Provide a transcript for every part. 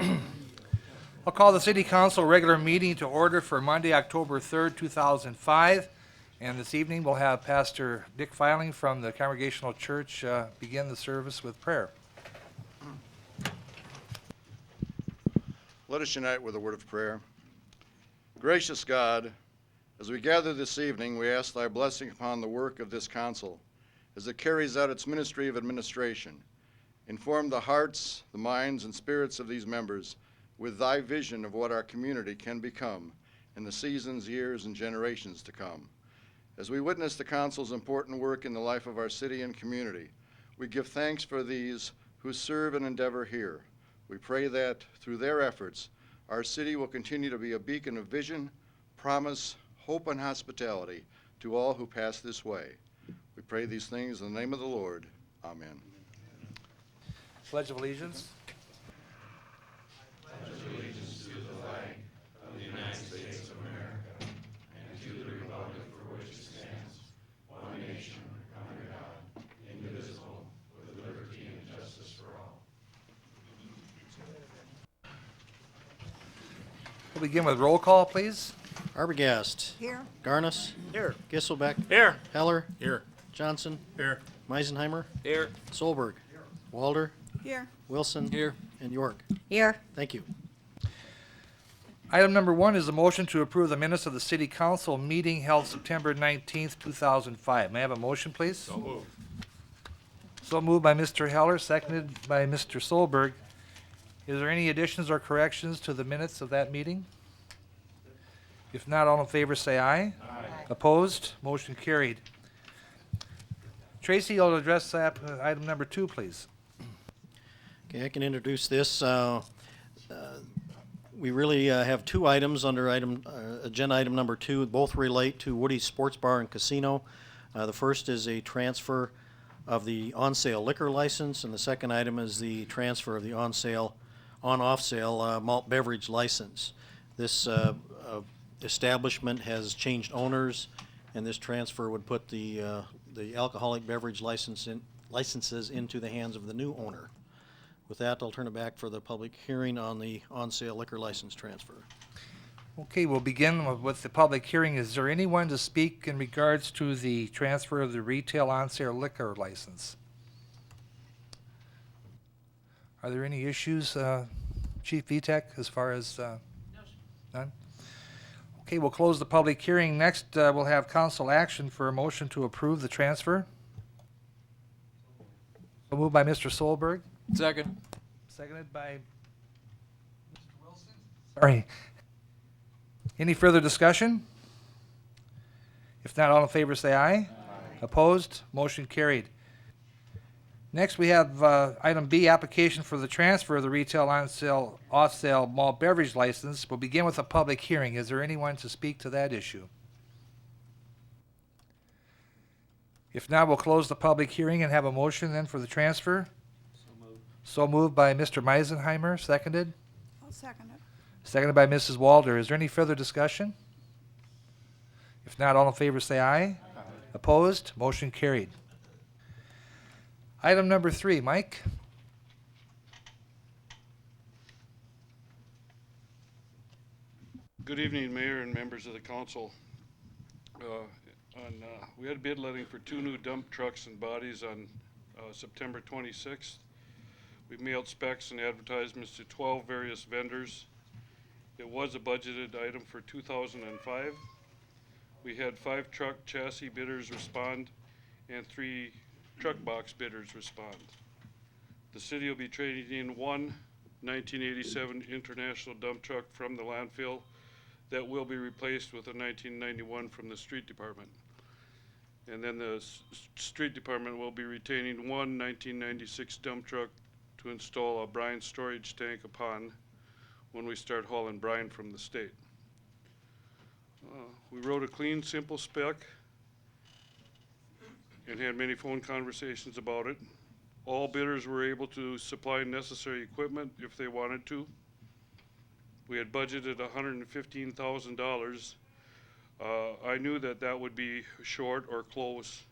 I'll call the City Council regular meeting to order for Monday, October 3rd, 2005. And this evening, we'll have Pastor Dick Filing from the Congregational Church begin the service with prayer. Let us unite with a word of prayer. Gracious God, as we gather this evening, we ask thy blessing upon the work of this council as it carries out its ministry of administration. Inform the hearts, the minds, and spirits of these members with thy vision of what our community can become in the seasons, years, and generations to come. As we witness the council's important work in the life of our city and community, we give thanks for these who serve and endeavor here. We pray that through their efforts, our city will continue to be a beacon of vision, promise, hope, and hospitality to all who pass this way. We pray these things in the name of the Lord. Amen. Pledge of Allegiance. We'll begin with roll call, please. Arbogast. Here. Garnis. Here. Gisselbeck. Here. Heller. Here. Johnson. Here. Meisenheimer. Here. Solberg. Walder. Here. Wilson. Here. And York. Here. Thank you. Item number 1 is a motion to approve the minutes of the City Council meeting held September 19th, 2005. May I have a motion, please? So moved. So moved by Mr. Heller, seconded by Mr. Solberg. Is there any additions or corrections to the minutes of that meeting? If not, all in favor say aye. Aye. Opposed? Motion carried. Tracy, you'll address item number 2, please. Okay, I can introduce this. We really have two items under agenda item number 2. Both relate to Woody's Sports Bar and Casino. The first is a transfer of the on-sale liquor license, and the second item is the transfer of the on-off-sale malt beverage license. This establishment has changed owners, and this transfer would put the alcoholic beverage licenses into the hands of the new owner. With that, I'll turn it back for the public hearing on the on-sale liquor license transfer. Okay, we'll begin with the public hearing. Is there anyone to speak in regards to the transfer of the retail on-sale liquor license? Are there any issues, Chief Vitek, as far as? None? Okay, we'll close the public hearing. Next, we'll have council action for a motion to approve the transfer. So moved by Mr. Solberg. Second. Seconded by Mr. Wilson. Sorry. Any further discussion? If not, all in favor say aye. Aye. Opposed? Motion carried. Next, we have item B, application for the transfer of the retail on-sale, off-sale malt beverage license. We'll begin with a public hearing. Is there anyone to speak to that issue? If not, we'll close the public hearing and have a motion then for the transfer. So moved by Mr. Meisenheimer, seconded. I'll second it. Seconded by Mrs. Walder. Is there any further discussion? If not, all in favor say aye. Aye. Opposed? Motion carried. Item number 3, Mike. Good evening, Mayor and members of the council. We had a bid letting for 2 new dump trucks and bodies on September 26th. We mailed specs and advertisements to 12 various vendors. It was a budgeted item for 2005. We had 5 truck chassis bidders respond and 3 truck box bidders respond. The city will be trading in one 1987 International dump truck from the landfill that will be replaced with a 1991 from the street department. And then the street department will be retaining one 1996 dump truck to install a brine storage tank upon when we start hauling brine from the state. We wrote a clean, simple spec and had many phone conversations about it. All bidders were able to supply necessary equipment if they wanted to. We had budgeted $115,000. I knew that would be short or close,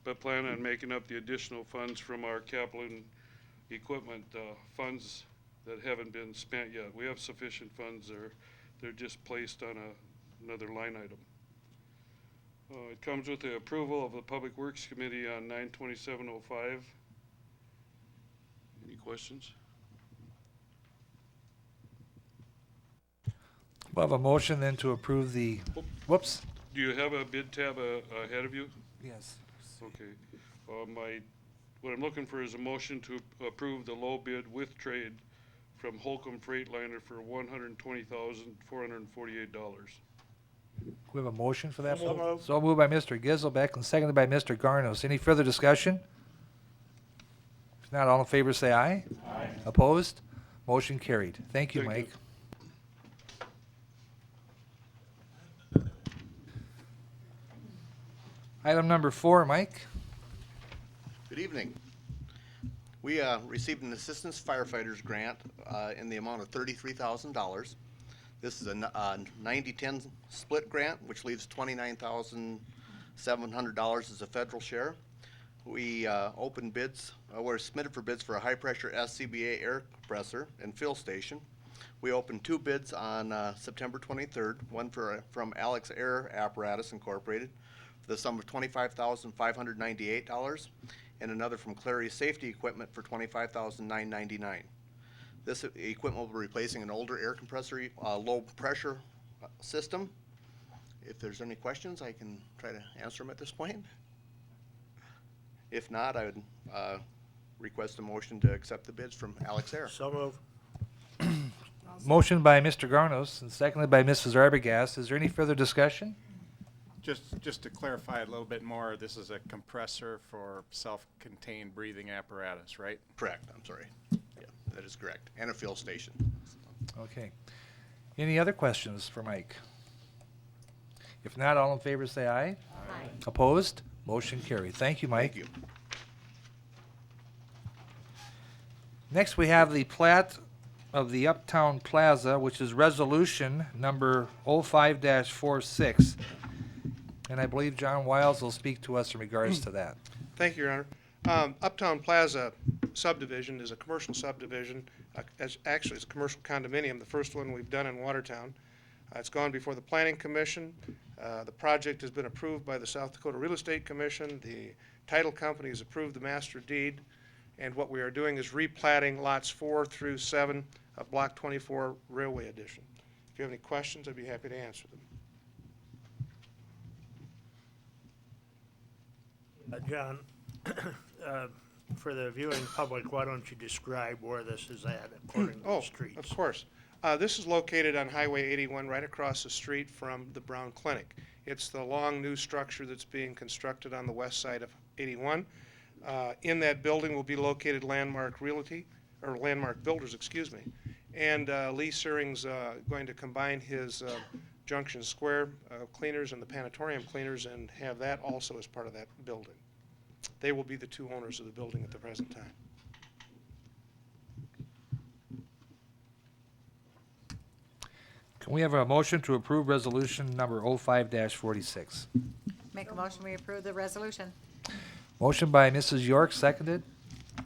but plan on making up the additional funds from our capital and equipment funds that haven't been spent yet. We have sufficient funds there. They're just placed on another line item. It comes with the approval of the Public Works Committee on 9/27/05. Any questions? We'll have a motion then to approve the, whoops. Do you have a bid tab ahead of you? Yes. Okay. What I'm looking for is a motion to approve the low bid with trade from Holcomb Freightliner for $120,448. We have a motion for that? So moved. So moved by Mr. Giselbeck and seconded by Mr. Garnos. Any further discussion? If not, all in favor say aye. Aye. Opposed? Motion carried. Thank you, Thank you. Mike. Item number 4, Mike. Good evening. We received an Assistance Firefighters Grant in the amount of $33,000. This is a 90-10 split grant, which leaves $29,700 as a federal share. We opened bids, were submitted for bids for a high-pressure SCBA air compressor and fill station. We opened 2 bids on September 23rd, one from Alex Air Apparatus Incorporated for the sum of $25,598, and another from Clary Safety Equipment for $25,999. This equipment will be replacing an older air compressor, low pressure system. If there's any questions, I can try to answer them at this point. If not, I would request a motion to accept the bids from Alex Air. So moved. Motion by Mr. Garnos and seconded by Mrs. Arbogast. Is there any further discussion? Just to clarify a little bit more, this is a compressor for self-contained breathing apparatus, right? Correct, I'm sorry. Yeah, that is correct. And a fill station. Okay. Any other questions for Mike? If not, all in favor say aye. Aye. Opposed? Motion carried. Thank you, Mike. Thank you. Next, we have the plat of the Uptown Plaza, which is resolution number 05-46. And I believe John Wiles will speak to us in regards to that. Thank you, Your Honor. Uptown Plaza subdivision is a commercial subdivision. Actually, it's a commercial condominium, the first one we've done in Watertown. It's gone before the Planning Commission. The project has been approved by the South Dakota Real Estate Commission. The title company has approved the master deed. And what we are doing is replatting lots 4 through 7 of Block 24 Railway Edition. If you have any questions, I'd be happy to answer them. John, for the viewing public, why don't you describe where this is at according to the streets? Of course. This is located on Highway 81, right across the street from the Brown Clinic. It's the long new structure that's being constructed on the west side of 81. In that building will be located Landmark Realty, or Landmark Builders, excuse me. And Lee Searing's going to combine his Junction Square cleaners and the Panatorium cleaners and have that also as part of that building. They will be the 2 owners of the building at the present time. Can we have a motion to approve resolution number 05-46? Make a motion, we approve the resolution. Motion by Mrs. York, seconded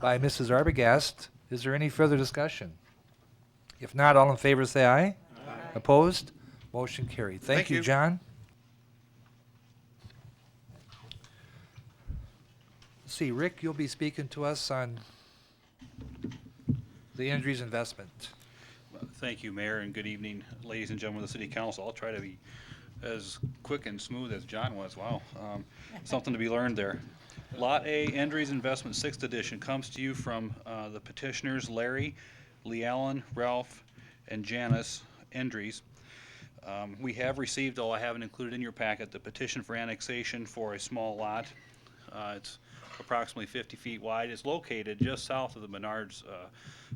by Mrs. Arbogast. Is there any further discussion? If not, all in favor say aye. Aye. Opposed? Motion carried. Thank Thank you, you. John. Let's see, Rick, you'll be speaking to us on the Andrews investment. Thank you, Mayor, and good evening, ladies and gentlemen of the City Council. I'll try to be as quick and smooth as John was. Wow, something to be learned there. Lot A, Andrews Investment 6th Edition, comes to you from the petitioners Larry, Lee Allen, Ralph, and Janice Andrews. We have received, though I haven't included in your packet, the petition for annexation for a small lot. It's approximately 50 feet wide. It's located just south of the Menards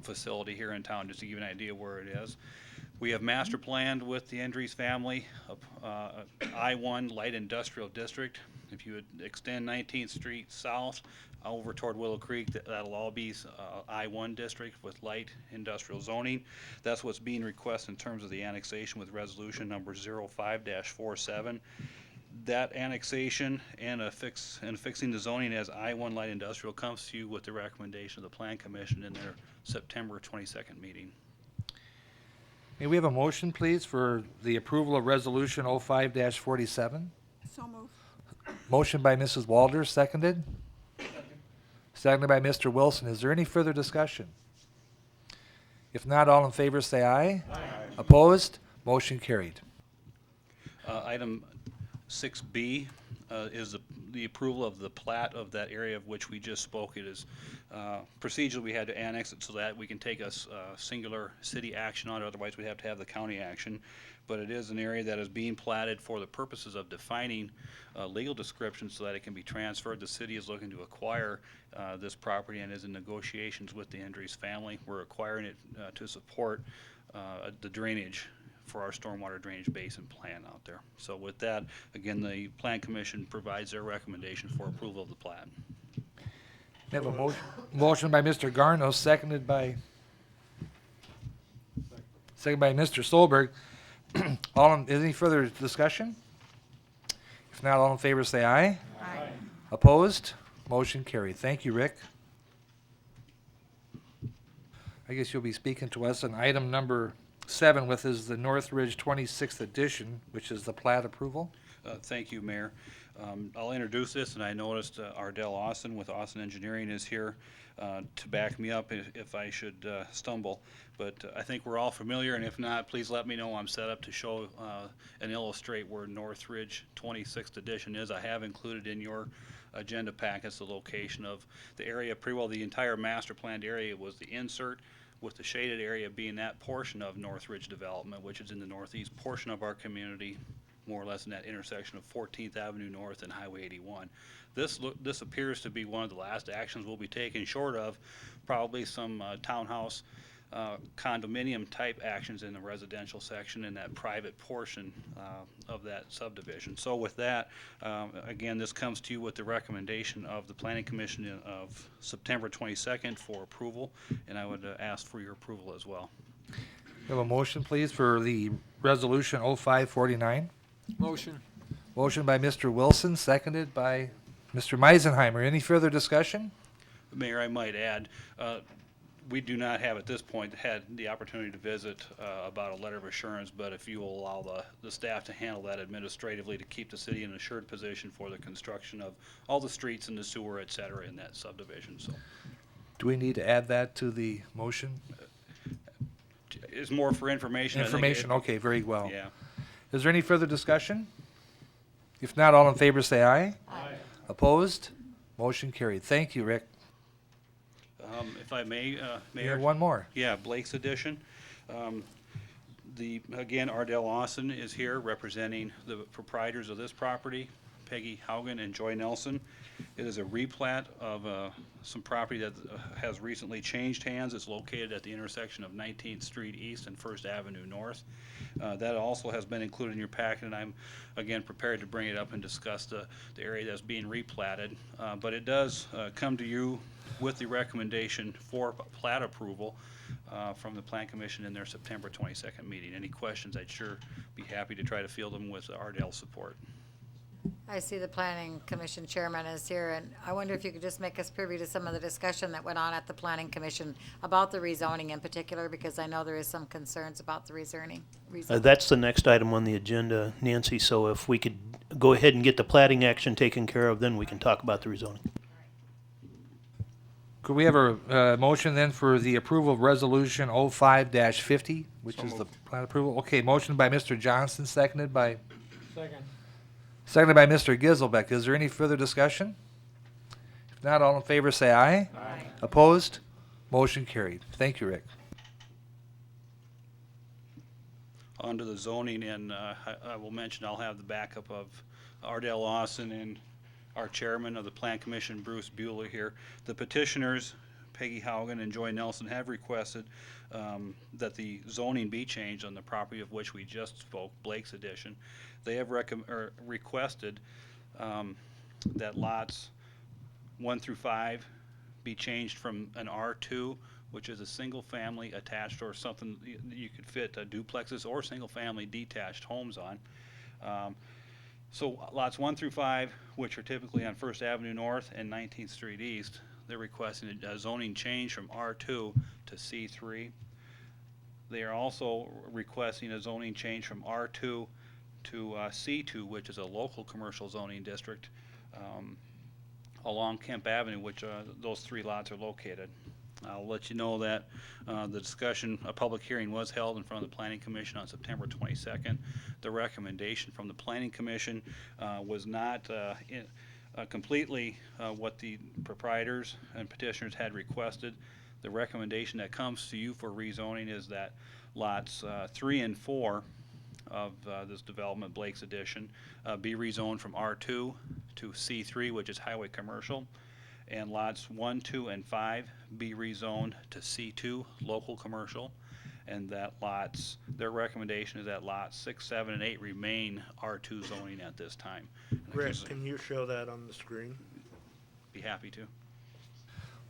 facility here in town, just to give you an idea where it is. We have master planned with the Andrews family, I-1 Light Industrial District. If you would extend 19th Street south over toward Willow Creek, that'll all be I-1 district with light industrial zoning. That's what's being requested in terms of the annexation with resolution number 05-47. That annexation and fixing the zoning as I-1 light industrial comes to you with the recommendation of the Plan Commission in their September 22nd meeting. May we have a motion, please, for the approval of Resolution 05-47? So moved. Motion by Mrs. Walters, seconded? Seconded by Mr. Wilson. Is there any further discussion? If not, all in favor say aye. Aye. Opposed? Motion carried. Item 6B is the approval of the plat of that area of which we just spoke. It is procedurally we had to annex it so that we can take a singular city action on it, otherwise we'd have to have the county action. But it is an area that is being platted for the purposes of defining legal description so that it can be transferred. The city is looking to acquire this property and is in negotiations with the Andrews family. We're acquiring it to support the drainage for our stormwater drainage basin plan out there. So with that, again, the Plan Commission provides their recommendation for approval of the plat. We have a motion by Mr. Garnos, seconded by Mr. Solberg. Any further discussion? If not, all in favor say aye. Aye. Opposed? Motion carried. Thank you, Rick. I guess you'll be speaking to us on item number 7, which is the Northridge 26th edition, which is the plat approval. Thank you, Mayor. I'll introduce this, and I noticed Ardell Austin with Austin Engineering is here to back me up if I should stumble. But I think we're all familiar, and if not, please let me know. I'm set up to show and illustrate where Northridge 26th edition is. I have included in your agenda packets the location of the area. Pretty well the entire master planned area was the insert, with the shaded area being that portion of Northridge development, which is in the northeast portion of our community, more or less in that intersection of 14th Avenue North and Highway 81. This appears to be one of the last actions we'll be taking, short of probably some townhouse condominium type actions in the residential section in that private portion of that subdivision. So with that, again, this comes to you with the recommendation of the Planning Commission of September 22nd for approval, and I would ask for your approval as well. We have a motion, please, for the resolution 0549. Motion. Motion by Mr. Wilson, seconded by Mr. Meisenheimer. Any further discussion? Mayor, I might add, we do not have at this point had the opportunity to visit about a letter of assurance, but if you will allow the staff to handle that administratively to keep the city in an assured position for the construction of all the streets and the sewer, et cetera, in that subdivision. So, Do we need to add that to the motion? it's more for information. I think Information, okay, very well. Yeah. Is there any further discussion? If not, all in favor say aye. Aye. Opposed? Motion carried. Thank you, Rick. If I may, We Mayor. have one more. Yeah, Blake's edition. Again, Ardell Austin is here representing the proprietors of this property, Peggy Haugen and Joy Nelson. It is a replat of some property that has recently changed hands. It's located at the intersection of 19th Street East and First Avenue North. That also has been included in your packet, and I'm, again, prepared to bring it up and discuss the area that's being replatted. But it does come to you with the recommendation for plat approval from the Plan Commission in their September 22nd meeting. Any questions, I'd sure be happy to try to field them with Ardell's support. I see the planning commission chairman is here, and I wonder if you could just make us privy to some of the discussion that went on at the planning commission about the rezoning in particular, because I know there is some concerns about the rezoning. That's the next item on the agenda, Nancy, so if we could go ahead and get the plating action taken care of, then we can talk about the rezoning. Could we have a motion then for the approval of resolution 05-50, which is the plat approval? Okay, motion by Mr. Johnson, seconded by? Seconded by Mr. Giselbeck. Is there any further discussion? If not, all in favor say aye. Aye. Opposed? Motion carried. Thank you, Rick. On to the zoning, and I will mention I'll have the backup of Ardell Lawson and our chairman of the Plan Commission, Bruce Bueller, here. The petitioners, Peggy Haugen and Joy Nelson, have requested that the zoning be changed on the property of which we just spoke, Blake's Edition. They have requested that lots 1 through 5 be changed from an R2, which is a single-family attached or something you could fit duplexes or single-family detached homes on. So lots 1 through 5, which are typically on First Avenue North and 19th Street East, they're requesting a zoning change from R2 to C3. They are also requesting a zoning change from R2 to C2, which is a local commercial zoning district, along Kemp Avenue, which those 3 lots are located. I'll let you know that the discussion, a public hearing was held in front of the Planning Commission on September 22nd. The recommendation from the Planning Commission was not completely what the proprietors and petitioners had requested. The recommendation that comes to you for rezoning is that lots 3 and 4 of this development, Blake's Addition, be rezoned from R2 to C3, which is highway commercial, and lots 1, 2, and 5 be rezoned to C2, local commercial, and that their recommendation is that lots 6, 7, and 8 remain R2 zoning at this time. Rick, can you show that on the screen? Be happy to.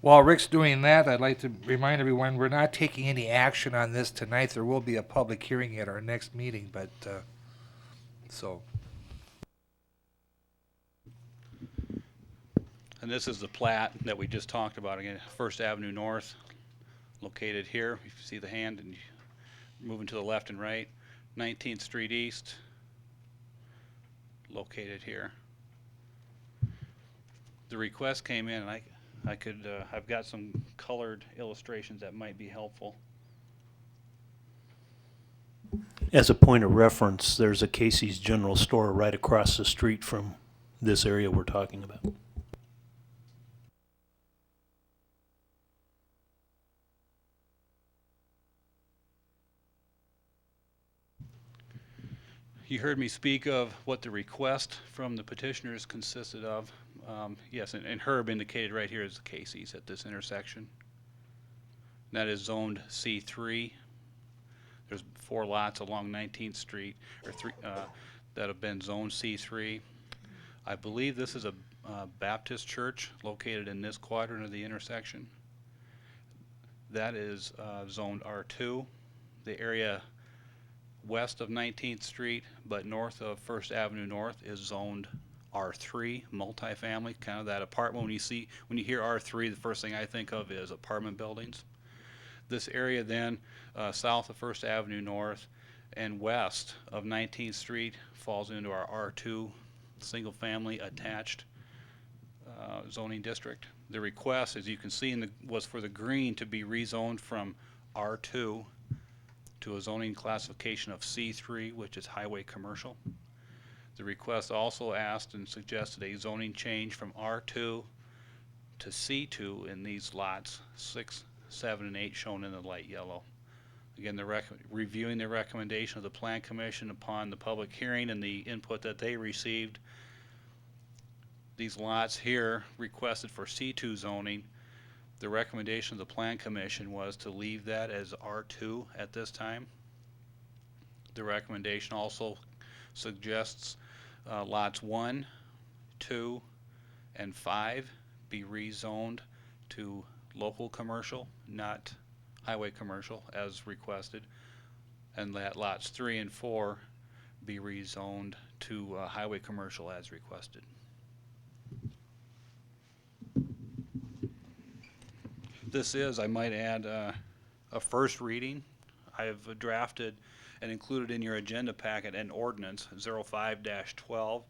While Rick's doing that, I'd like to remind everyone, we're not taking any action on this tonight. There will be a public hearing at our next meeting, but, so. And this is the plat that we just talked about, again, First Avenue North, located here. You see the hand, and moving to the left and right. 19th Street East, located here. The request came in, and I've got some colored illustrations that might be helpful. As a point of reference, there's a Casey's General Store right across the street from this area we're talking about. You heard me speak of what the request from the petitioners consisted of. Yes, and Herb indicated right here is the Casey's at this intersection. That is zoned C3. There's 4 lots along 19th Street, or 3 that have been zoned C3. I believe this is a Baptist church located in this quadrant of the intersection. That is zoned R2. The area west of 19th Street, but north of First Avenue North, is zoned R3, multifamily, kind of that apartment. When you hear R3, the first thing I think of is apartment buildings. This area then, south of First Avenue North and west of 19th Street, falls into our R2, single-family attached zoning district. The request, as you can see, was for the green to be rezoned from R2 to a zoning classification of C3, which is highway commercial. The request also asked and suggested a zoning change from R2 to C2 in these lots 6, 7, and 8 shown in the light yellow. Again, reviewing the recommendation of the Plan Commission upon the public hearing and the input that they received, these lots here requested for C2 zoning. The recommendation of the Plan Commission was to leave that as R2 at this time. The recommendation also suggests lots 1, 2, and 5 be rezoned to local commercial, not highway commercial as requested, and that lots 3 and 4 be rezoned to highway commercial as requested. This is, I might add, a first reading. I have drafted and included in your agenda packet an ordinance 05-12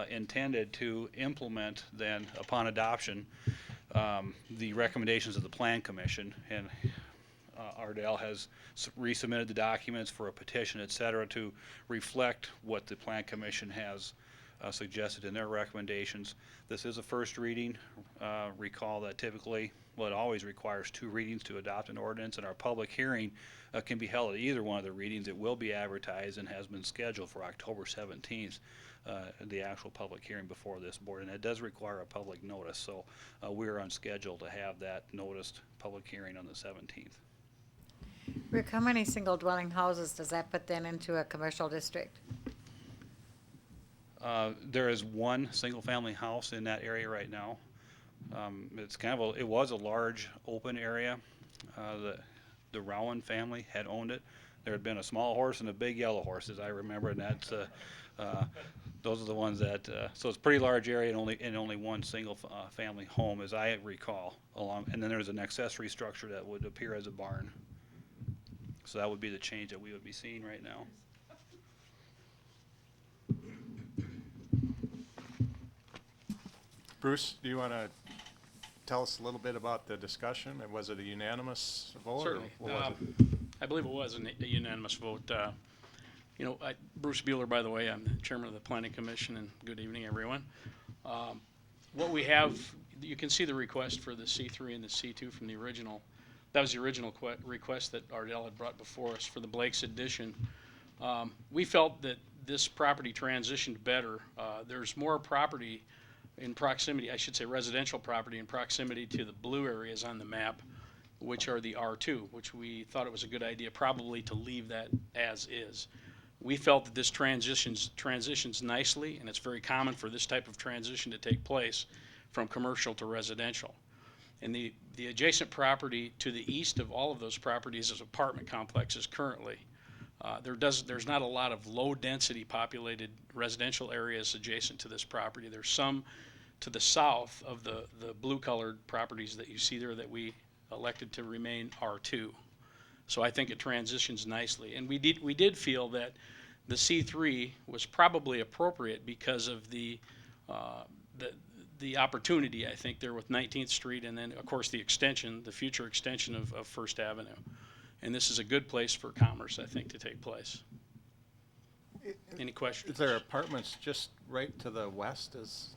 intended to implement then, upon adoption, the recommendations of the Plan Commission. And Ardell has resubmitted the documents for a petition, et cetera, to reflect what the Plan Commission has suggested in their recommendations. This is a first reading. Recall that typically, well, it always requires 2 readings to adopt an ordinance, and our public hearing can be held at either one of the readings. It will be advertised and has been scheduled for October 17th, the actual public hearing before this board, and it does require a public notice. So we're on schedule to have that noticed public hearing on the 17th. Rick, how many single dwelling houses does that put then into a commercial district? There is 1 single-family house in that area right now. It's kind of it was a large open area. The Rowan family had owned it. There had been a small horse and a big yellow horse, as I remember, and that's, those are the ones that, so it's a pretty large area and only one single, family home, as I recall, and then there's an accessory structure that would appear as a barn. So that would be the change that we would be seeing right now. Bruce, do you want to tell us a little bit about the discussion? And was it a unanimous vote? or Certainly. what was it? I believe it was a unanimous vote. You know, Bruce Bueller, by the way, I'm the chairman of the Planning Commission, and good evening, everyone. What we have, you can see the request for the C3 and the C2 from the original. That was the original request that Ardell had brought before us for the Blake's addition. We felt that this property transitioned better. There's more property in proximity, I should say residential property in proximity to the blue areas on the map, which are the R2, which we thought it was a good idea probably to leave that as is. We felt that this transitions nicely, and it's very common for this type of transition to take place from commercial to residential. And the adjacent property to the east of all of those properties is apartment complexes currently. There's not a lot of low density populated residential areas adjacent to this property. There's some to the south of the blue colored properties that you see there that we elected to remain R2. So I think it transitions nicely. And we did feel that the C3 was probably appropriate because of the opportunity, I think, there with 19th Street and then, of course, the future extension of First Avenue. And this is a good place for commerce, I think, to take place. Any questions? Is there apartments just right to the west? Is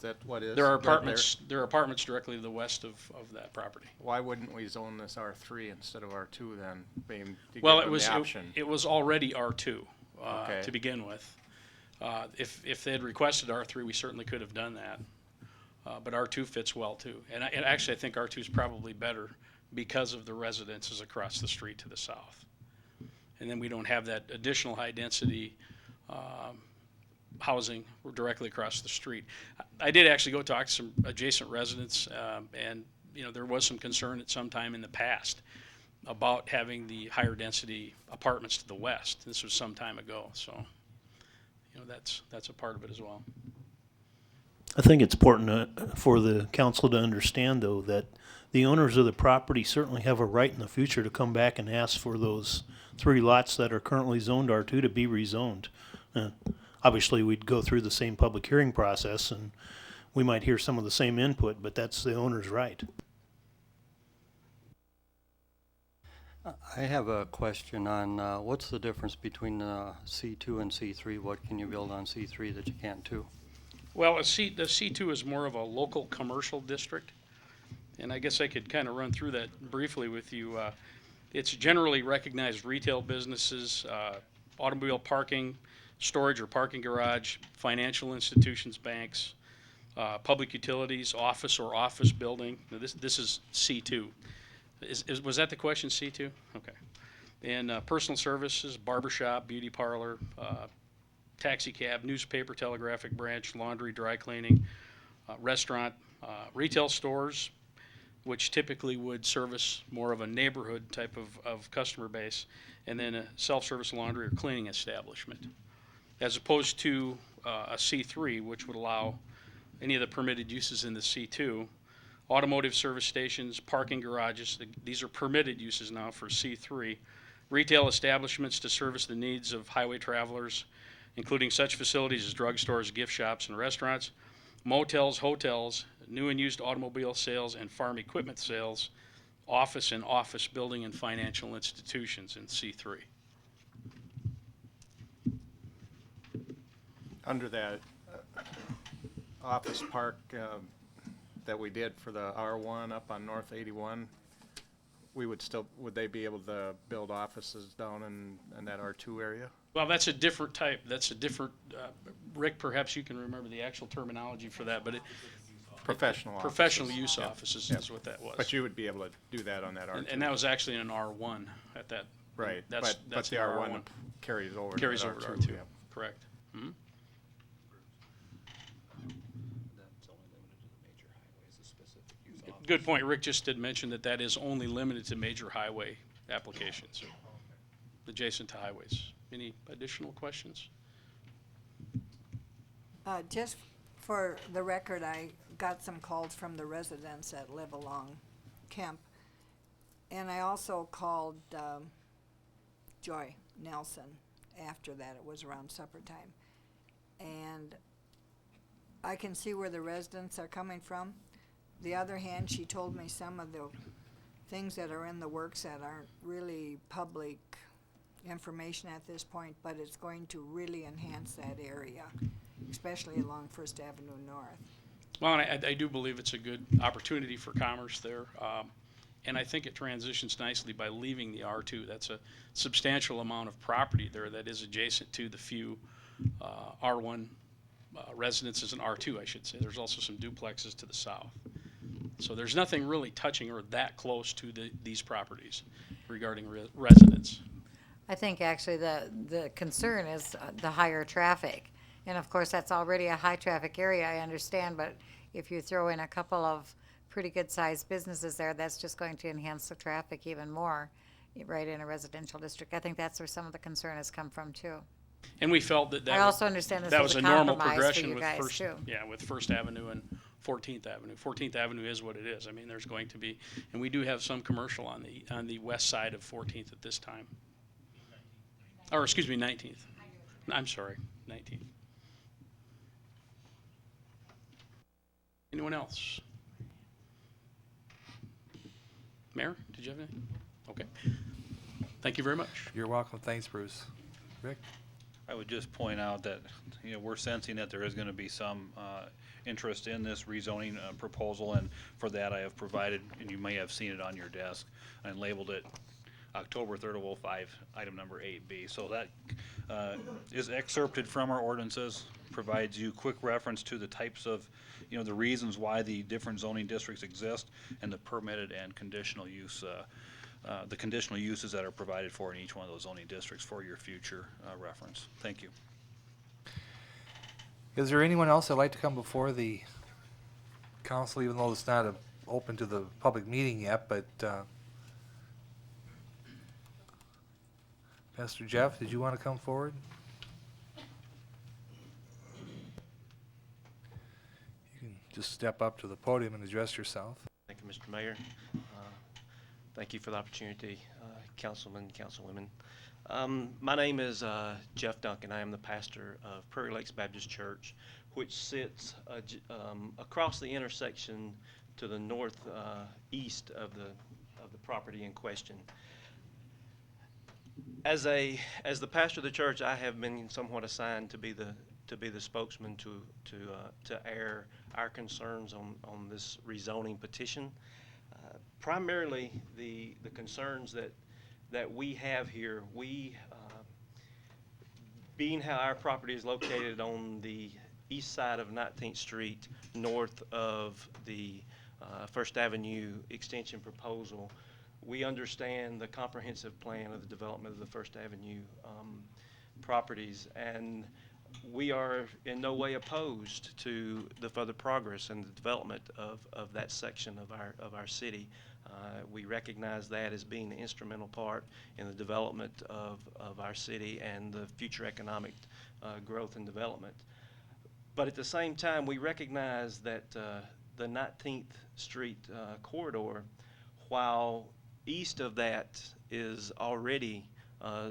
that what is? There are right there? apartments. There are apartments directly to the west of that property. Why wouldn't we zone this R3 instead of R2 then? Being to Well, give them the option? it was already R2 Okay. to begin with. If they had requested R3, we certainly could have done that. But R2 fits well too. And actually, I think R2 is probably better because of the residences across the street to the south. And then we don't have that additional high density housing directly across the street. I did actually go talk to some adjacent residents, and you know, there was some concern at some time in the past about having the higher density apartments to the west. This was some time ago, so you know, that's a part of it as well. I think it's important for the council to understand, though, that the owners of the property certainly have a right in the future to come back and ask for those 3 lots that are currently zoned R2 to be rezoned. Obviously, we'd go through the same public hearing process, and we might hear some of the same input, but that's the owner's right. I have a question on what's the difference between C2 and C3? What can you build on C3 that you can't do? Well, the C2 is more of a local commercial district, and I guess I could kind of run through that briefly with you. It's generally recognized retail businesses, automobile parking, storage or parking garage, financial institutions, banks, public utilities, office or office building. Now this is C2. Was that the question, C2? Okay. And personal services, barbershop, beauty parlor, taxi cab, newspaper, telegraphic branch, laundry, dry cleaning, restaurant, retail stores, which typically would service more of a neighborhood type of customer base, and then a self-service laundry or cleaning establishment, as opposed to a C3, which would allow any of the permitted uses in the C2, automotive service stations, parking garages. These are permitted uses now for C3, retail establishments to service the needs of highway travelers, including such facilities as drugstores, gift shops, and restaurants, motels, hotels, new and used automobile sales and farm equipment sales, office and office building and financial institutions in C3. Under that office park that we did for the R1 up on North 81, would they be able to build offices down in that R2 area? Well, that's a different type. That's a different, Rick, perhaps you can remember the actual terminology for that, but Professional offices. Professional use Yeah. offices Yeah. is what that was. But you would be able to do that on that R2. And that was actually in an R1 at that. Right, That's but the an R1 carries over to Carries that over to R2, R2, yeah. correct. Mhm. Good point. Rick just did mention that is only limited to major highway applications. adjacent to highways. Any additional questions? Just for the record, I got some calls from the residents that live along Kemp. And I also called Joy Nelson after that. It was around supper time. And I can see where the residents are coming from. The other hand, she told me some of the things that are in the works that aren't really public information at this point, but it's going to really enhance that area, especially along First Avenue North. Well, and I do believe it's a good opportunity for commerce there. And I think it transitions nicely by leaving the R2. That's a substantial amount of property there that is adjacent to the few R1 residences and R2, I should say. There's also some duplexes to the south. So there's nothing really touching or that close to these properties regarding residents. I think actually the concern is the higher traffic. And of course, that's already a high traffic area, I understand, but if you throw in a couple of pretty good sized businesses there, that's just going to enhance the traffic even more, right in a residential district. I think that's where some of the concern has come from too. And we felt that I also understand this was a normal compromise for progression you with guys, First, too. yeah, with First Avenue and 14th Avenue. 14th Avenue is what it is. I mean, there's going to be, and we do have some commercial on the west side of 14th at this time. Or excuse me, 19th. I'm sorry, 19th. Anyone else? Mayor, did you have anything? Okay. Thank you very much. You're welcome. Thanks, Bruce. Rick? I would just point out that, we're sensing that there is gonna be some, interest in this rezoning, proposal, and for that I have provided, and you may have seen it on your desk, and labeled it October 3rd of 05, item number 8B. So that, is excerpted from our ordinances, provides you quick reference to the types of, the reasons why the different zoning districts exist, and the permitted and conditional use, the conditional uses that are provided for in each one of those zoning districts for your future reference. Thank you. Is there anyone else that'd like to come before the council, even though it's not open to the public meeting yet, but Pastor Jeff, did you want to come forward? You can just step up to the podium and address yourself. Thank you, Mr. Mayor. Thank you for the opportunity, councilmen, councilwomen. My name is Jeff Duncan. I am the pastor of Prairie Lakes Baptist Church, which sits across the intersection to the northeast of the property in question. As the pastor of the church, I have been somewhat assigned to be the spokesman to air our concerns on this rezoning petition. Primarily, the concerns that we have here, being how our property is located on the east side of 19th Street, north of the First Avenue extension proposal, we understand the comprehensive plan of the development of the First Avenue properties, and we are in no way opposed to the further progress and the development of that section of our city. We recognize that as being an instrumental part in the development of our city and the future economic growth and development. But at the same time, we recognize that the 19th Street corridor, while east of that is already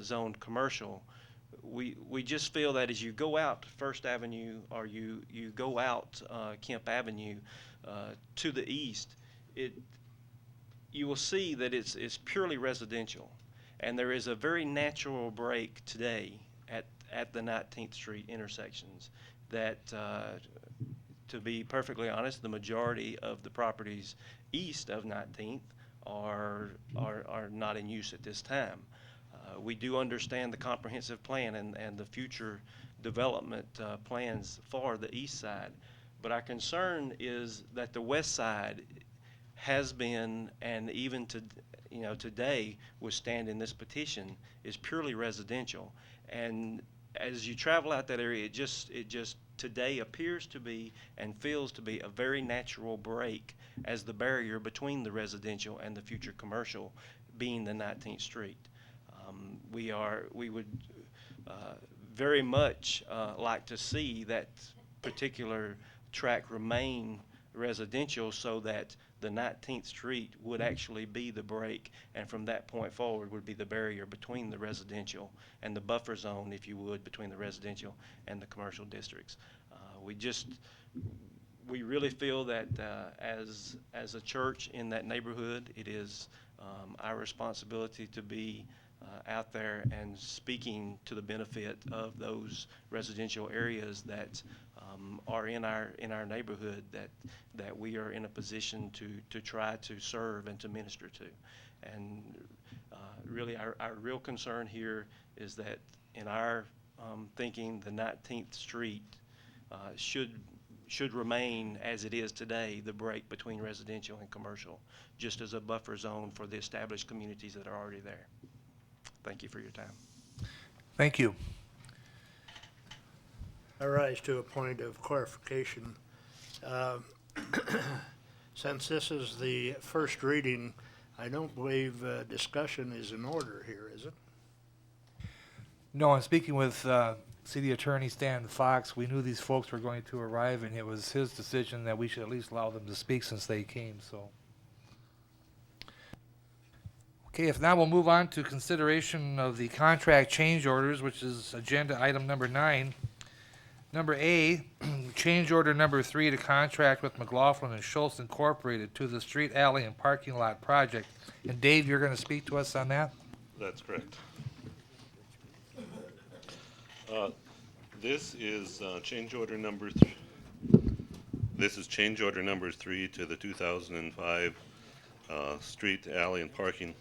zoned commercial, we just feel that as you go out First Avenue or you go out Kemp Avenue to the east, you will see that it's purely residential, and there is a very natural break today at the 19th Street intersections that, to be perfectly honest, the majority of the properties east of 19th are not in use at this time. We do understand the comprehensive plan and the future development plans for the east side, but our concern is that the west side has been, and even today withstanding this petition, is purely residential. And as you travel out that area, it just today appears to be and feels to be a very natural break as the barrier between the residential and the future commercial being the 19th Street. We would very much like to see that particular track remain residential so that the 19th Street would actually be the break, and from that point forward would be the barrier between the residential and the buffer zone, if you would, between the residential and the commercial districts. We really feel that as a church in that neighborhood, it is our responsibility to be out there and speaking to the benefit of those residential areas that are in our neighborhood that we are in a position to try to serve and to minister to. And really our real concern here is that in our thinking, the 19th Street should remain as it is today, the break between residential and commercial, just as a buffer zone for the established communities that are already there. Thank you for your time. Thank you. I rise to a point of clarification. Since this is the first reading, I don't believe discussion is in order here, is it? No, I'm speaking with City Attorney Stan Fox. We knew these folks were going to arrive, and it was his decision that we should at least allow them to speak since they came, so. Okay, if not, we'll move on to consideration of the contract change orders, which is agenda item number 9. Number A, change order number 3 to contract with McLaughlin and Schultz Incorporated to the street, alley, and parking lot project. And Dave, you're going to speak to us on that? That's correct. This is change order number 3. This is change order number 3 to the 2005 street, alley, and parking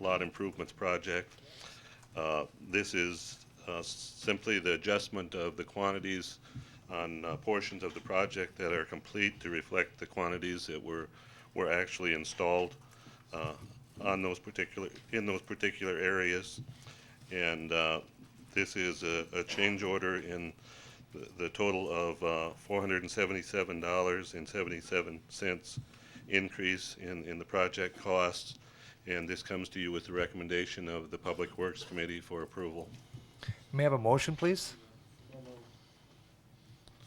lot improvements project. This is simply the adjustment of the quantities on portions of the project that are complete to reflect the quantities that were actually installed in those particular areas. And this is a change order in the total of $477.77 increase in the project costs. And this comes to you with the recommendation of the Public Works Committee for approval. May I have a motion, please?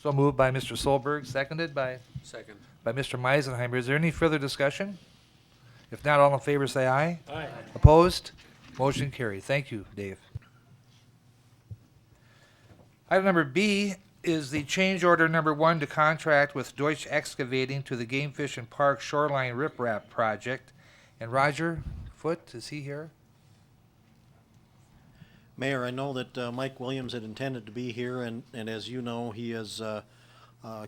So moved by Mr. Solberg, seconded by? Second. By Mr. Meisenheimer. Is there any further discussion? If not, all in favor say aye. Aye. Opposed? Motion carried. Thank you, Dave. Item number B is the change order number 1 to contract with Deutsche Excavating to the Game Fish and Park Shoreline Riprap Project. And Roger Foote, is he here? Mayor, I know that Mike Williams had intended to be here, and as you know, he is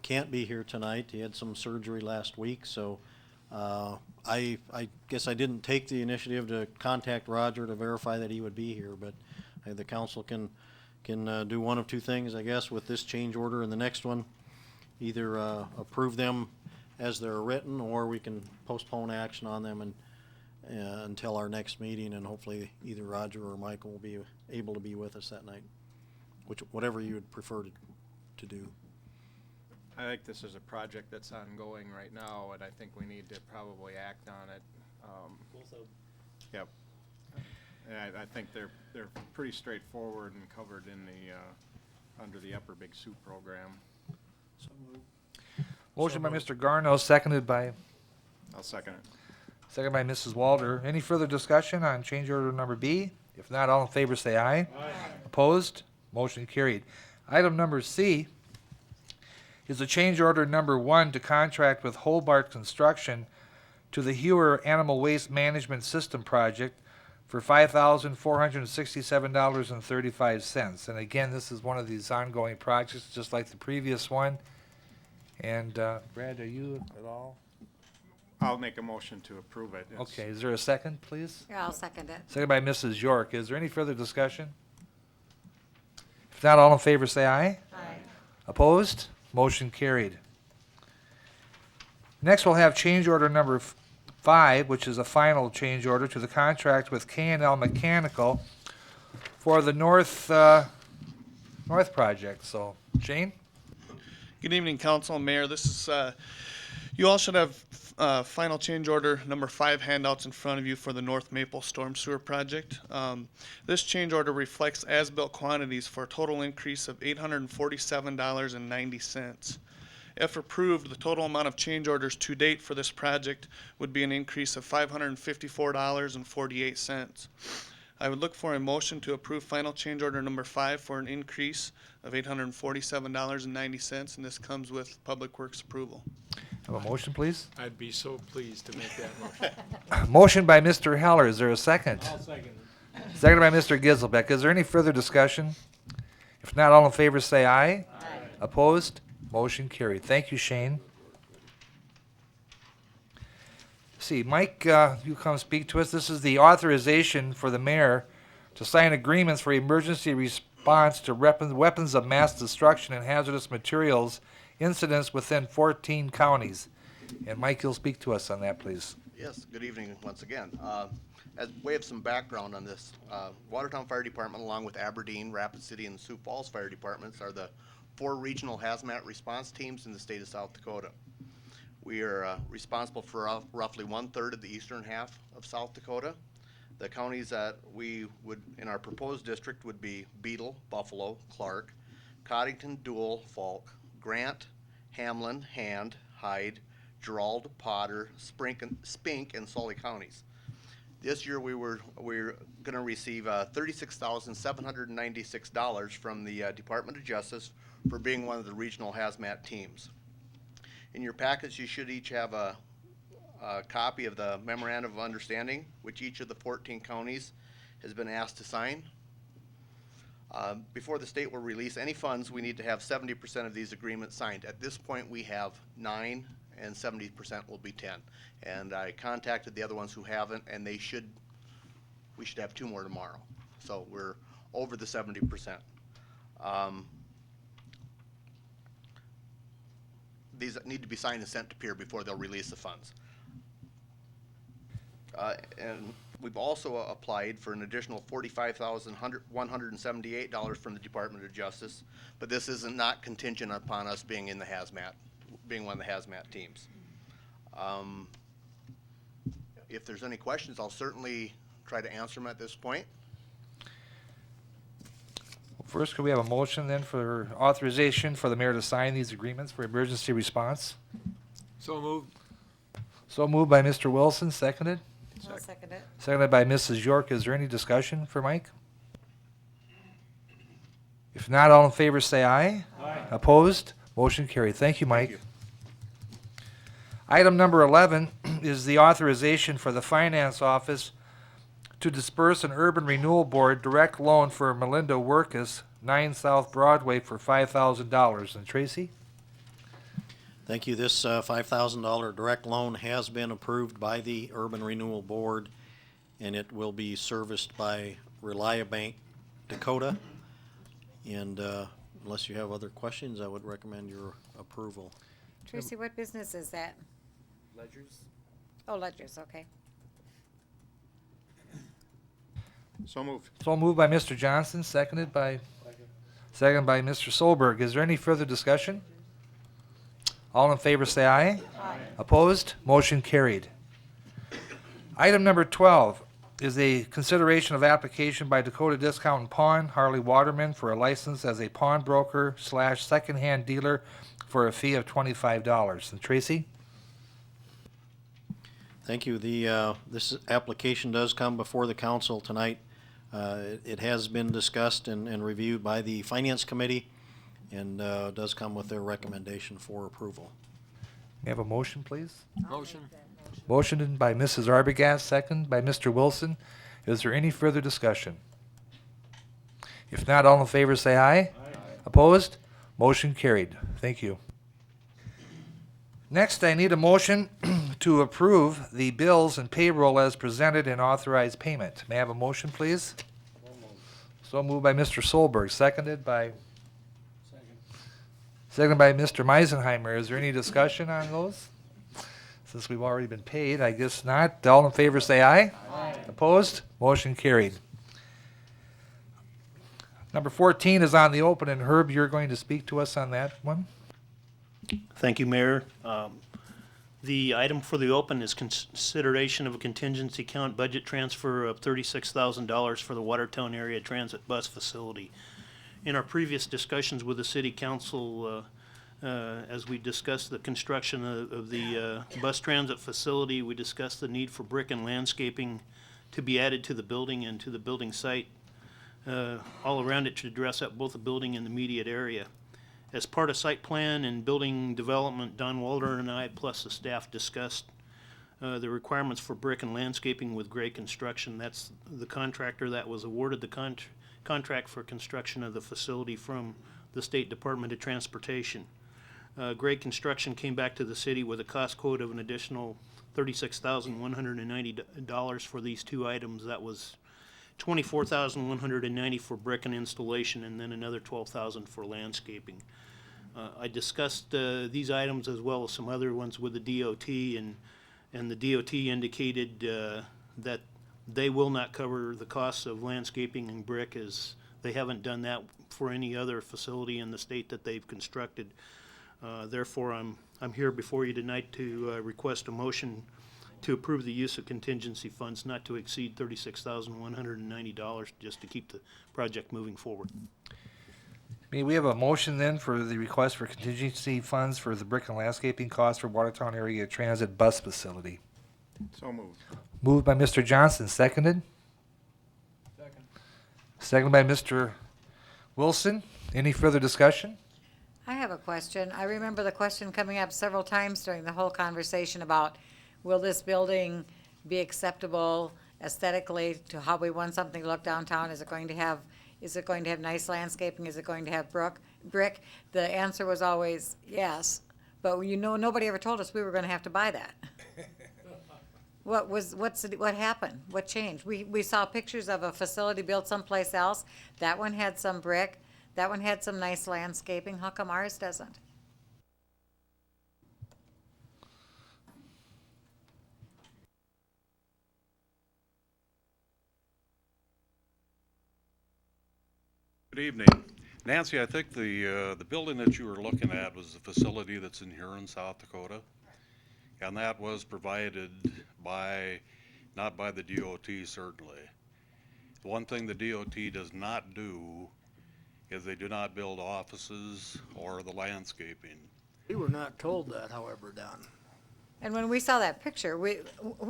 can't be here tonight. He had some surgery last week, so I guess I didn't take the initiative to contact Roger to verify that he would be here, but the council can do one of two things, I guess, with this change order and the next one. Either approve them as they're written, or we can postpone action on them until our next meeting, and hopefully either Roger or Michael will be able to be with us that night, whatever you would prefer to do. I think this is a project that's ongoing right now, and I think we need to probably act on it. Yep. And I think they're pretty straightforward and covered in the under the Upper Big Sioux program. Motion by Mr. Garno, seconded by? I'll second it. Seconded by Mrs. Walder. Any further discussion on change order number B? If not, all in favor say aye. Aye. Opposed? Motion carried. Item number C is a change order number 1 to contract with Hobart Construction to the Hewer Animal Waste Management System Project for $5,467.35. And again, this is one of these ongoing projects, just like the previous one. And Brad, are you at all? I'll make a motion to approve it. Okay, is there a second, please? Yeah, I'll second it. Second by Mrs. York. Is there any further discussion? If not, all in favor say aye. Aye. Opposed? Motion carried. Next, we'll have change order number 5, which is a final change order to the contract with K&L Mechanical for the North project. So, Shane? Good evening, Council and Mayor. This is, you all should have final change order number 5 handouts in front of you for the North Maple Storm Sewer Project. This change order reflects as-built quantities for a total increase of $847.90. If approved, the total amount of change orders to date for this project would be an increase of $554.48. I would look for a motion to approve final change order number 5 for an increase of $847.90, and this comes with Public Works approval. Have a motion, please? I'd be so pleased to make that motion. Motion by Mr. Heller. Is there a second? I'll second it. Seconded by Mr. Giselbeck. Is there any further discussion? If not, all in favor say aye. Aye. Opposed? Motion carried. Thank you, Shane. See, Mike, you come speak to us. This is the authorization for the mayor to sign agreements for emergency response to weapons of mass destruction and hazardous materials incidents within 14 counties. And Mike, you'll speak to us on that, please. Yes, good evening once again. As way of some background on this, Watertown Fire Department, along with Aberdeen, Rapid City, and Sioux Falls Fire Departments, are the 4 regional hazmat response teams in the state of South Dakota. We are responsible for roughly 1/3 of the eastern half of South Dakota. The counties that we would, in our proposed district, would be Beetle, Buffalo, Clark, Coddington, Dual, Falk, Grant, Hamlin, Hand, Hyde, Gerald, Potter, Spink, and Sully counties. This year we're going to receive $36,796 from the Department of Justice for being one of the regional hazmat teams. In your packets, you should each have a copy of the memorandum of understanding, which each of the 14 counties has been asked to sign. Before the state will release any funds, we need to have 70% of these agreements signed. At this point, we have 9, and 70% will be 10. And I contacted the other ones who haven't, and we should have 2 more tomorrow. So we're over the 70%. These need to be signed and sent to Pier before they'll release the funds. And we've also applied for an additional $45,178 from the Department of Justice, but this is not contingent upon us being in the hazmat, being one of the hazmat teams. If there's any questions, I'll certainly try to answer them at this point. First, could we have a motion then for authorization for the mayor to sign these agreements for emergency response? So moved. So moved by Mr. Wilson, seconded? I'll second it. Seconded by Mrs. York. Is there any discussion for Mike? If not, all in favor say aye. Aye. Opposed? Motion carried. Thank you, Mike. Thank you. Item number 11 is the authorization for the finance office to disperse an urban renewal board direct loan for Melinda Workus, 9 South Broadway for $5,000. And Tracy? Thank you. This $5,000 direct loan has been approved by the Urban Renewal Board, and it will be serviced by Reliabank Dakota. And unless you have other questions, I would recommend your approval. Tracy, what business is that? Ledgers? Oh, Ledgers, okay. So moved. So moved by Mr. Johnson, seconded by Mr. Solberg. Is there any further discussion? All in favor say aye. Aye. Opposed? Motion carried. Item number 12 is a consideration of application by Dakota Discount and Pawn, Harley Waterman, for a license as a pawnbroker / secondhand dealer for a fee of $25. And Tracy? Thank you. This application does come before the council tonight. It has been discussed and reviewed by the Finance Committee, and does come with their recommendation for approval. May I have a motion, please? Motion. Motion by Mrs. Arbogast, second by Mr. Wilson. Is there any further discussion? If not, all in favor say aye. Aye. Opposed? Motion carried. Thank you. Next, I need a motion to approve the bills and payroll as presented and authorize payment. May I have a motion, please? So moved by Mr. Solberg, seconded by? Seconded by Mr. Meisenheimer. Is there any discussion on those? Since we've already been paid, I guess not. All in favor say aye. Aye. Opposed? Motion carried. Number 14 is on the open, and Herb, you're going to speak to us on that one? Thank you, Mayor. The item for the open is consideration of a contingency account budget transfer of $36,000 for the Watertown Area Transit Bus Facility. In our previous discussions with the city council, as we discussed the construction of the bus transit facility, we discussed the need for brick and landscaping to be added to the building and to the building site all around it to dress up both the building and the immediate area. As part of site plan and building development, Don Walter and I, plus the staff, discussed the requirements for brick and landscaping with Gray Construction. That's the contractor that was awarded the contract for construction of the facility from the State Department of Transportation. Gray Construction came back to the city with a cost quote of an additional $36,190 for these two items. That was $24,190 for brick and installation, and then another $12,000 for landscaping. I discussed these items as well as some other ones with the DOT, and the DOT indicated that they will not cover the costs of landscaping and brick, as they haven't done that for any other facility in the state that they've constructed. Therefore, I'm here before you tonight to request a motion to approve the use of contingency funds not to exceed $36,190 just to keep the project moving forward. May we have a motion then for the request for contingency funds for the brick and landscaping costs for Watertown Area Transit Bus Facility? So moved. Moved by Mr. Johnson, seconded? Seconded by Mr. Wilson. Any further discussion? I have a question. I remember the question coming up several times during the whole conversation about, will this building be acceptable aesthetically to how we want something to look downtown? Is it going to have nice landscaping? Is it going to have brick? The answer was always yes, but nobody ever told us we were gonna have to buy that. What happened? What changed? We saw pictures of a facility built someplace else. That one had some brick. That one had some nice landscaping. How come ours doesn't? Good evening. Nancy, I think the building that you were looking at was the facility that's in Huron, South Dakota. And that was provided not by the DOT, certainly. The one thing the DOT does not do is they do not build offices or the landscaping. We were not told that, however, Don. And when we saw that picture, we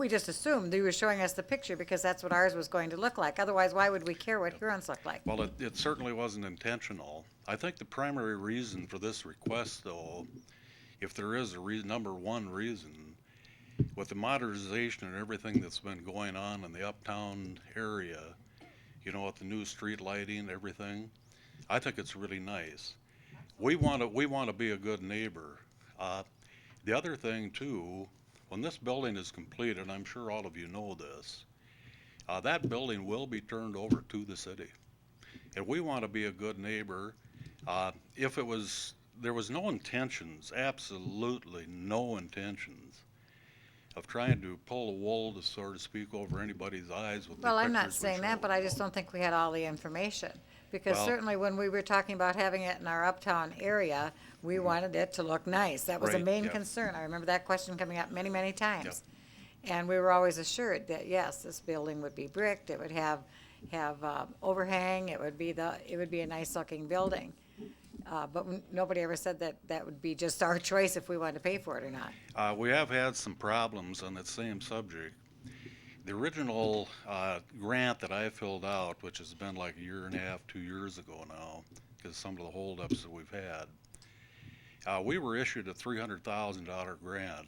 just assumed they were showing us the picture because that's what ours was going to look like. Otherwise, why would we care what Huron's looked like? Well, it certainly wasn't intentional. I think the primary reason for this request, though, if there is a number one reason, with the modernization and everything that's been going on in the uptown area, with the new street lighting, everything, I think it's really nice. We want to be a good neighbor. The other thing too, when this building is completed, and I'm sure all of you know this, that building will be turned over to the city. And we want to be a good neighbor. There was no intentions, absolutely no intentions of trying to pull the wool, to so to speak, over anybody's eyes with the Well, I'm not pictures we saying that, showed. but I just don't think we had all the information. Because Well- certainly when we were talking about having it in our uptown area, we wanted it to look nice. That was a Right, main yeah. concern. I remember that question coming up many, many times. And we were always assured that, yes, this building would be bricked, it would have overhang, it would be a nice looking building. But nobody ever said that would be just our choice if we wanted to pay for it or not. We have had some problems on that same subject. The original grant that I filled out, which has been like a year and a half, 2 years ago now, because some of the holdups that we've had, we were issued a $300,000 grant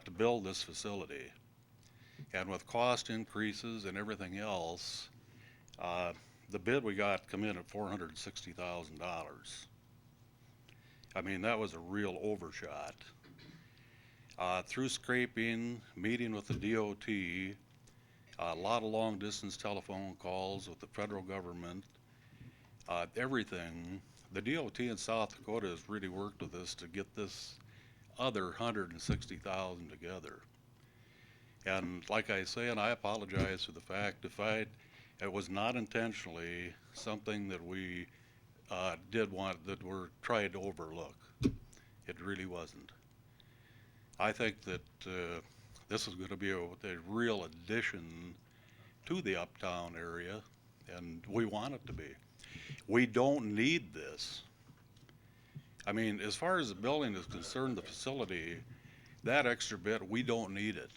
to build this facility. And with cost increases and everything else, the bid we got come in at $460,000. I mean, that was a real overshot. Through scraping, meeting with the DOT, a lot of long-distance telephone calls with the federal government, everything, the DOT in South Dakota has really worked with us to get this other $160,000 together. And like I say, and I apologize for the fact, it was not intentionally something that we tried to overlook. It really wasn't. I think that this is going to be a real addition to the uptown area, and we want it to be. We don't need this. I mean, as far as the building is concerned, the facility, that extra bit, we don't need it.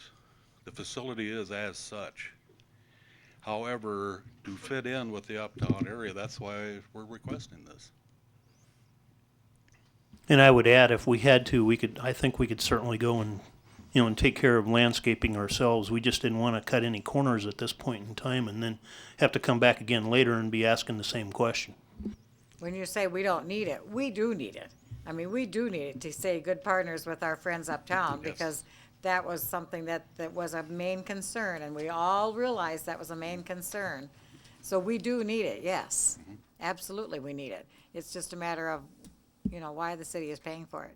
The facility is as such. However, to fit in with the uptown area, that's why we're requesting this. And I would add, if we had to, I think we could certainly go and, and take care of landscaping ourselves. We just didn't want to cut any corners at this point in time and then have to come back again later and be asking the same question. When you say we don't need it, we do need it. I mean, we do need it to stay good partners with our friends uptown, Yes. because that was something that was a main concern, and we all realized that was a main concern. So we do need it, yes. Absolutely, we need it. It's just a matter of, why the city is paying for it.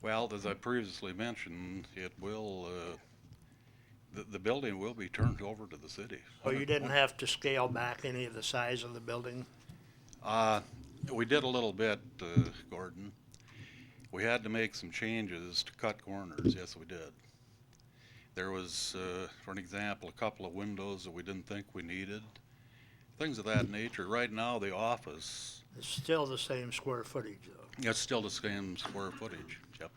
Well, as I previously mentioned, it will, the building will be turned over to the city. Oh, you didn't have to scale back any of the size of the building? We did a little bit, Gordon. We had to make some changes to cut corners, yes, we did. There was, for an example, a couple of windows that we didn't think we needed, things of that nature. Right now, the office, It's still the same square footage, though. it's still the same square footage, yep.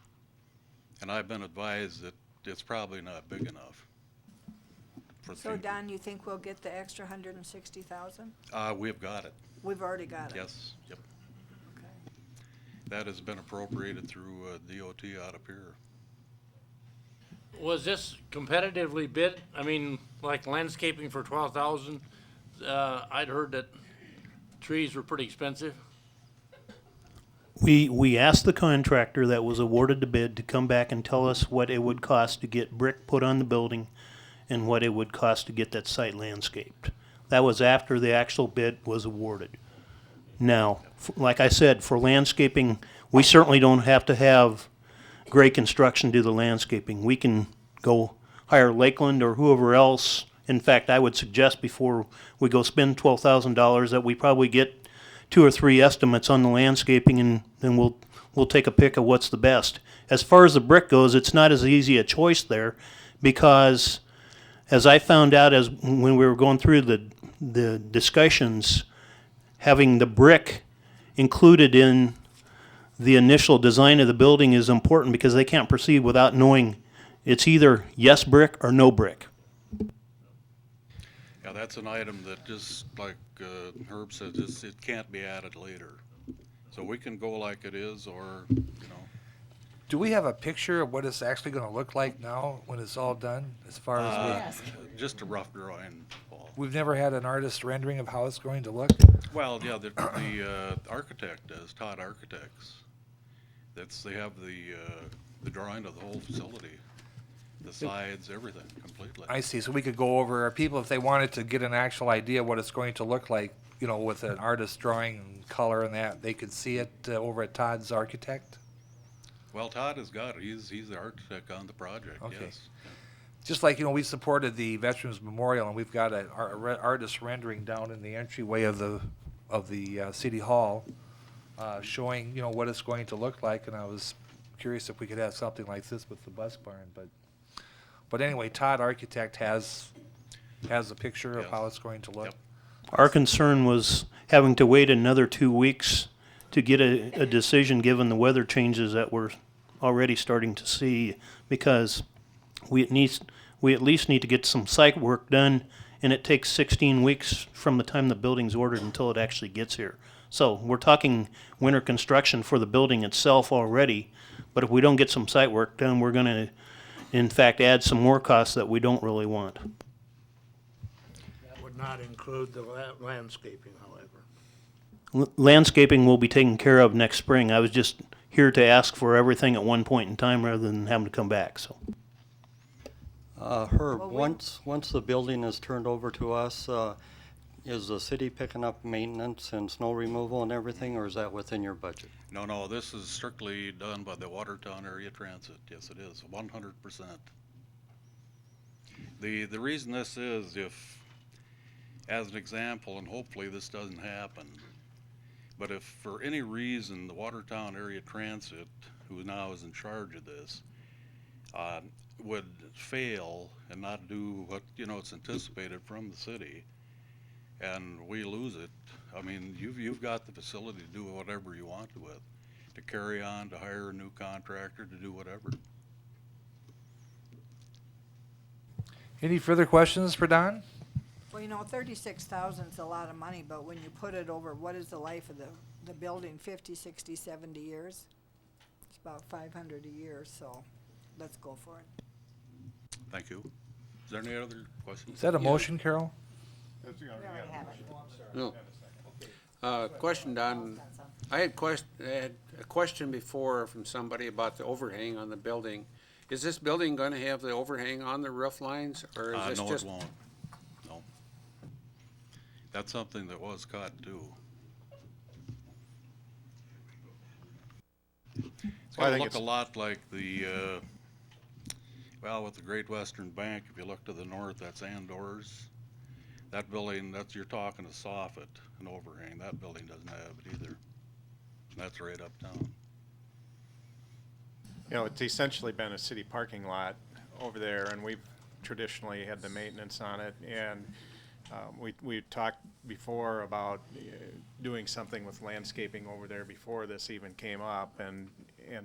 And I've been advised that it's probably not big enough. For So the- Don, you think we'll get the extra 160,000? We've got it, We've already got it. yes, yep. That has been appropriated through DOT out up here. Was this competitively bid? I mean, like landscaping for 12,000? I'd heard that trees were pretty expensive. We asked the contractor that was awarded the bid to come back and tell us what it would cost to get brick put on the building and what it would cost to get that site landscaped. That was after the actual bid was awarded. Now, like I said, for landscaping, we certainly don't have to have Gray Construction do the landscaping. We can go hire Lakeland or whoever else. In fact, I would suggest before we go spend $12,000 that we probably get 2 or 3 estimates on the landscaping, and then we'll take a pick of what's the best. As far as the brick goes, it's not as easy a choice there, because as I found out when we were going through the discussions, having the brick included in the initial design of the building is important, because they can't proceed without knowing it's either yes brick or no brick. Yeah, that's an item that just, like Herb said, it can't be added later. So we can go like it is, or, Do we have a picture of what it's actually going to look like now when it's all done, as far as just a rough drawing, Paul. we've never had an artist rendering of how it's going to look? Well, yeah, the architect does, Todd Architects. They have the drawing of the whole facility, the sides, everything, completely. I see, so we could go over, people, if they wanted to get an actual idea what it's going to look like, with an artist drawing and color and that, they could see it over at Todd's Architect? Well, Todd has got it. He's the architect on the project, Okay. yes. Just like, we supported the Veterans Memorial, and we've got an artist rendering down in the entryway of the City Hall, showing, what it's going to look like, and I was curious if we could have something like this with the bus barn, but anyway, Todd Architect has a picture of Yes. how it's going to look. Yep. Our concern was having to wait another 2 weeks to get a decision, given the weather changes that we're already starting to see, because we at least need to get some site work done, and it takes 16 weeks from the time the building's ordered until it actually gets here. So we're talking winter construction for the building itself already, but if we don't get some site work done, we're going to, in fact, add some more costs that we don't really want. That would not include the landscaping, however. Landscaping will be taken care of next spring. I was just here to ask for everything at one point in time rather than having to come back, so. Herb, Well, once the building is turned over to us, is the city picking up maintenance and snow removal and everything, or is that within your budget? No, this is strictly done by the Watertown Area Transit. Yes, it is, 100%. The reason this is, if, as an example, and hopefully this doesn't happen, But if for any reason the Watertown Area Transit, who now is in charge of this, would fail and not do what, it's anticipated from the city, and we lose it, I mean, you've got the facility to do whatever you want with, to carry on, to hire a new contractor, to do whatever. Any further questions for Don? Well, 36,000's a lot of money, but when you put it over, what is the life of the building, 50, 60, 70 years? It's about 500 a year, so let's go for it. Thank you. Is there any other questions? Is that a motion, Carol? No. Question, Don. I had a question before from somebody about the overhang on the building. Is this building gonna have the overhang on the roof lines, or is this No, just? it won't. No. That's something that was caught too. It's Well, I gonna think look a it's- lot like the, with the Great Western Bank, if you look to the north, that's Andor's. That building, you're talking a soffit, an overhang. That building doesn't have it either. That's right uptown. It's essentially been a city parking lot over there, and we've traditionally had the maintenance on it. And we talked before about doing something with landscaping over there before this even came up. And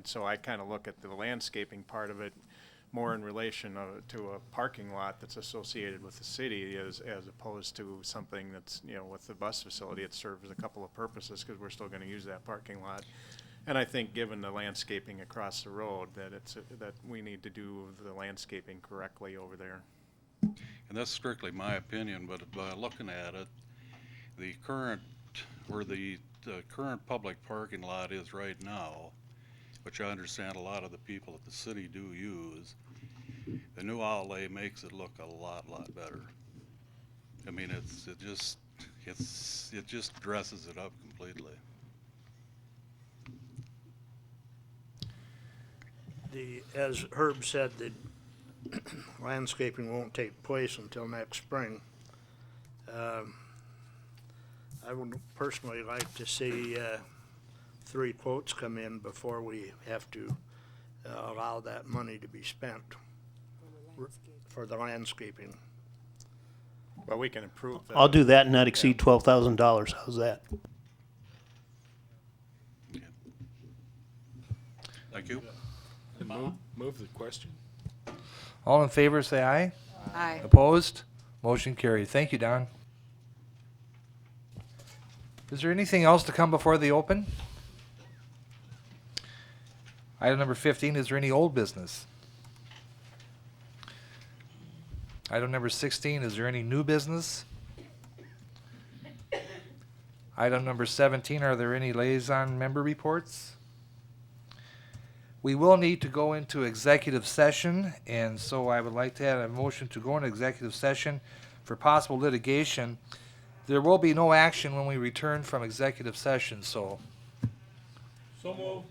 so I kind of look at the landscaping part of it more in relation to a parking lot that's associated with the city as opposed to something that's, with the bus facility. It serves a couple of purposes because we're still going to use that parking lot. And I think given the landscaping across the road, that we need to do the landscaping correctly over there. And that's strictly my opinion, but by looking at it, where the current public parking lot is right now, which I understand a lot of the people at the city do use, the new outlay makes it look a lot better. I mean, it just dresses it up completely. As Herb said, the landscaping won't take place until next spring. I would personally like to see 3 quotes come in before we have to allow that money to be spent for the landscaping. Well, we can improve the. I'll do that and not exceed $12,000. How's that? Thank you. Move the question. All in favor, say aye. Aye. Opposed? Motion carried. Thank you, Don. Is there anything else to come before the open? Item number 15, is there any old business? Item number 16, is there any new business? Item number 17, are there any liaison member reports? We will need to go into executive session, and so I would like to have a motion to go into executive session for possible litigation. There will be no action when we return from executive session, so. So moved.